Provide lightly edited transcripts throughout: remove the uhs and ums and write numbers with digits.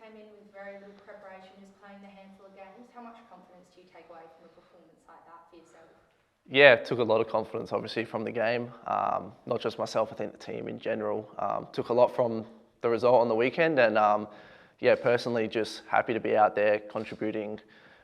came in with very little preparation, just playing the handful of games. How much confidence do you take away from a performance like that for yourself? Yeah, it took a lot of confidence, obviously, from the game. Not just myself, I think the team in general. Took a lot from the result on the weekend, and yeah, personally, just happy to be out there contributing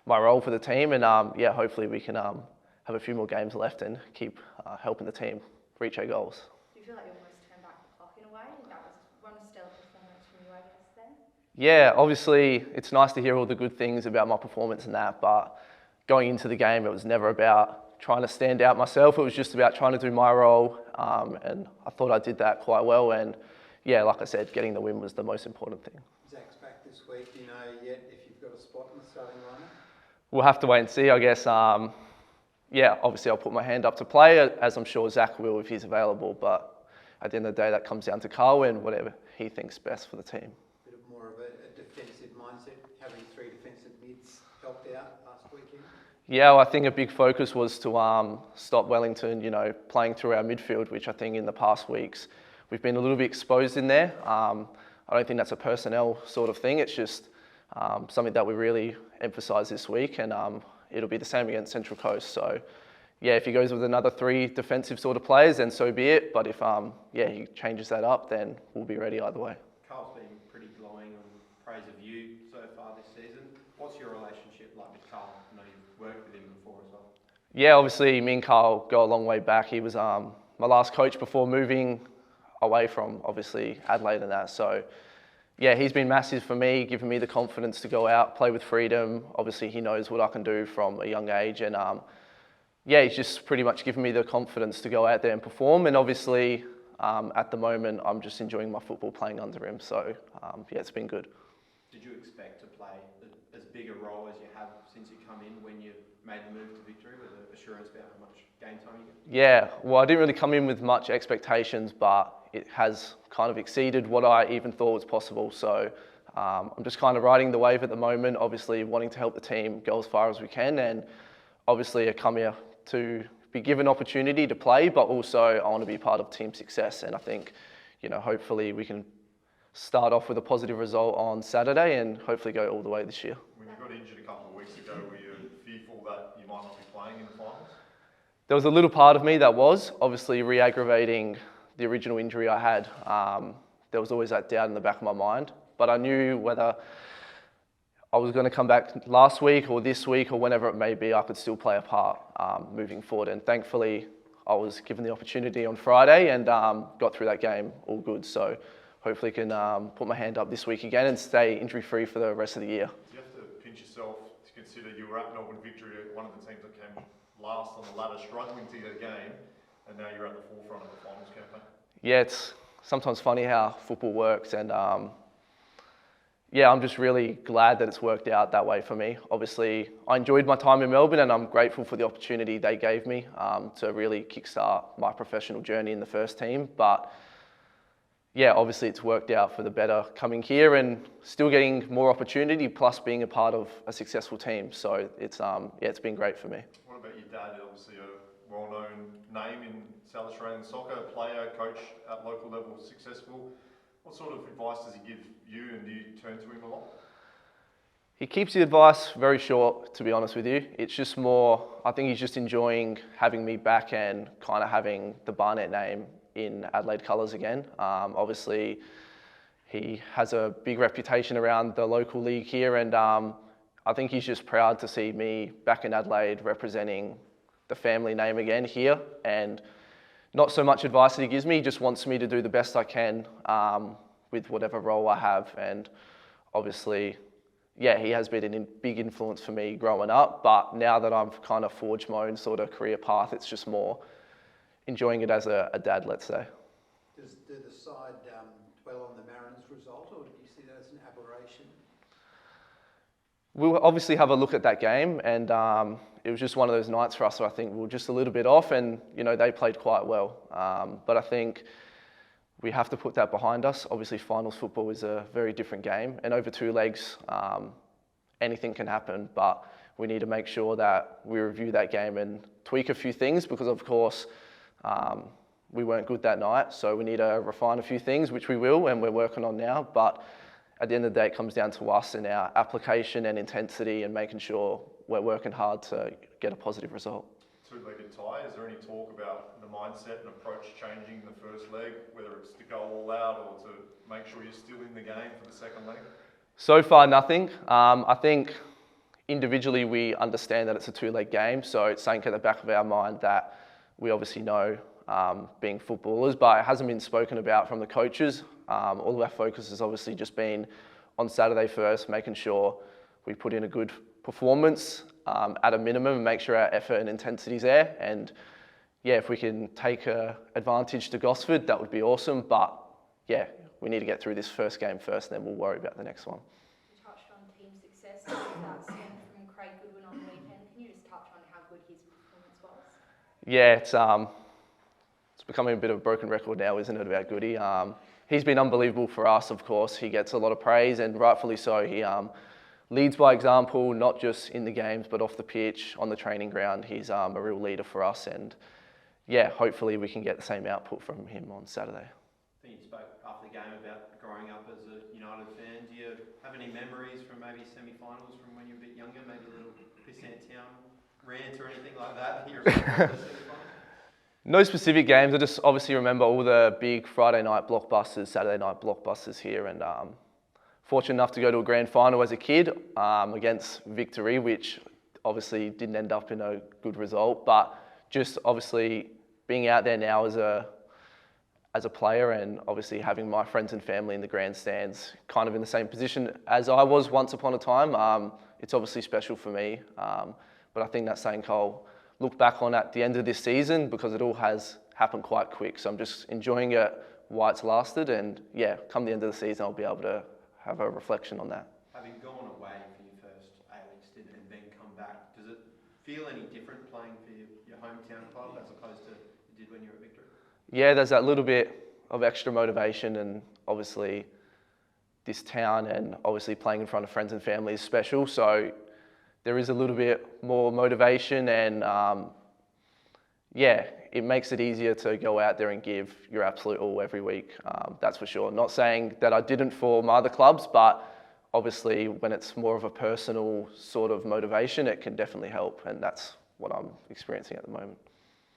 my role for the team, and yeah, hopefully we can have a few more games left and keep helping the team reach our goals. Do you feel like you almost turned back the clock in a way? That was one stellar performance from you, I guess, then? Yeah, obviously, it's nice to hear all the good things about my performance and that, but going into the game, it was never about trying to stand out myself. It was just about trying to do my role, and I thought I did that quite well. And yeah, like I said, getting the win was the most important thing. Zach's back this week. Do you know yet if you've got a spot in the starting lineup? We'll have to wait and see, I guess. Yeah, obviously I'll put my hand up to play, as I'm sure Zach will if he's available. But at the end of the day, that comes down to Carl and whatever he thinks best for the team. Bit of more of a defensive mindset, having three defensive mids helped out last weekend. Yeah, well, I think a big focus was to stop Wellington, playing through our midfield, which I think in the past weeks we've been a little bit exposed in there. I don't think that's a personnel sort of thing. It's just something that we really emphasise this week, and it'll be the same against Central Coast. So, yeah, if he goes with another three defensive sort of players, then so be it. But if yeah, he changes that up, then we'll be ready either way. Carl's been pretty glowing on praise of you so far this season. What's your relationship like with Carl? I know you've worked with him before as well. Yeah, obviously me and Carl go a long way back. He was my last coach before moving away from obviously Adelaide and that. So yeah, he's been massive for me, giving me the confidence to go out, play with freedom. Obviously he knows what I can do from a young age, and yeah, he's just pretty much given me the confidence to go out there and perform. And obviously at the moment I'm just enjoying my football playing under him. So yeah, it's been good. Did you expect to play as big a role as you have since you come in when you made the move to Victory, with the assurance about how much game time you get? Yeah, well, I didn't really come in with much expectations, but it has kind of exceeded what I even thought was possible. So I'm just kind of riding the wave at the moment, obviously wanting to help the team go as far as we can. And obviously I come here to be given opportunity to play, but also I want to be part of team success. And I think, hopefully we can start off with a positive result on Saturday and hopefully go all the way this year. When you got injured a couple of weeks ago, were you fearful that you might not be playing in the finals? There was a little part of me that was, obviously re-aggravating the original injury I had. There was always that doubt in the back of my mind, but I knew whether I was going to come back last week or this week or whenever it may be, I could still play a part moving forward. And thankfully, I was given the opportunity on Friday and got through that game all good. So hopefully can put my hand up this week again and stay injury-free for the rest of the year. Do you have to pinch yourself to consider you were at Melbourne Victory, one of the teams that came last on the ladder, struggling to get a game, and now you're at the forefront of the finals campaign? Yeah, it's sometimes funny how football works, and yeah, I'm just really glad that it's worked out that way for me. Obviously, I enjoyed my time in Melbourne, and I'm grateful for the opportunity they gave me to really kickstart my professional journey in the first team. But yeah, obviously it's worked out for the better coming here and still getting more opportunity, plus being a part of a successful team. So it's yeah, it's been great for me. What about your dad? Obviously a well-known name in South Australian soccer, player, coach at local level, successful. What sort of advice does he give you, and do you turn to him a lot? He keeps the advice very short, to be honest with you. It's just more, I think he's just enjoying having me back and kind of having the Barnet name in Adelaide colours again. Obviously, he has a big reputation around the local league here, and I think he's just proud to see me back in Adelaide representing the family name again here. And not so much advice that he gives me, he just wants me to do the best I can with whatever role I have. And obviously, yeah, he has been a big influence for me growing up, but now that I've kind of forged my own sort of career path, it's just more enjoying it as a dad, let's say. Do the side dwell on the Mariners result, or did you see that as an aberration? We'll obviously have a look at that game, and it was just one of those nights for us where I think we were just a little bit off, and they played quite well. But I think we have to put that behind us. Obviously, finals football is a very different game, and over two legs, anything can happen. But we need to make sure that we review that game and tweak a few things, because of course we weren't good that night. So we need to refine a few things, which we will, and we're working on now. But at the end of the day, it comes down to us and our application and intensity and making sure we're working hard to get a positive result. Two-legged tie, is there any talk about the mindset and approach changing in the first leg, whether it's to go all out or to make sure you're still in the game for the second leg? So far, nothing. I think individually we understand that it's a two-leg game, so it's something at the back of our mind that we obviously know being footballers, but it hasn't been spoken about from the coaches. All of our focus has obviously just been on Saturday first, making sure we put in a good performance at a minimum and make sure our effort and intensity is there. And yeah, if we can take advantage to Gosford, that would be awesome. But yeah, we need to get through this first game first, and then we'll worry about the next one. You touched on team success with that send from Craig Goodwin on the weekend. Can you just touch on how good his performance was? Yeah, it's becoming a bit of a broken record now, isn't it, about Goody? He's been unbelievable for us, of course. He gets a lot of praise, and rightfully so. He leads by example, not just in the games, but off the pitch, on the training ground. He's a real leader for us, and yeah, hopefully we can get the same output from him on Saturday. I think you spoke after the game about growing up as a United fan. Do you have any memories from maybe semi-finals from when you were a bit younger, maybe a little Pissant Town rant or anything like that? Here at the semi-finals? No specific games. I just obviously remember all the big Friday night blockbusters, Saturday night blockbusters here, and fortunate enough to go to a grand final as a kid against Victory, which obviously didn't end up in a good result. But just obviously being out there now as a player, and obviously having my friends and family in the grandstands, kind of in the same position as I was once upon a time, it's obviously special for me. But I think that's something I'll look back on at the end of this season, because it all has happened quite quick. So I'm just enjoying it while it's lasted, and yeah, come the end of the season, I'll be able to have a reflection on that. Having gone away for your first A-League stint and then come back, does it feel any different playing for your hometown club as opposed to it did when you were at Victory? Yeah, there's that little bit of extra motivation, and obviously this town and obviously playing in front of friends and family is special. So there is a little bit more motivation, and yeah, it makes it easier to go out there and give your absolute all every week. That's for sure. Not saying that I didn't for my other clubs, but obviously when it's more of a personal sort of motivation, it can definitely help, and that's what I'm experiencing at the moment.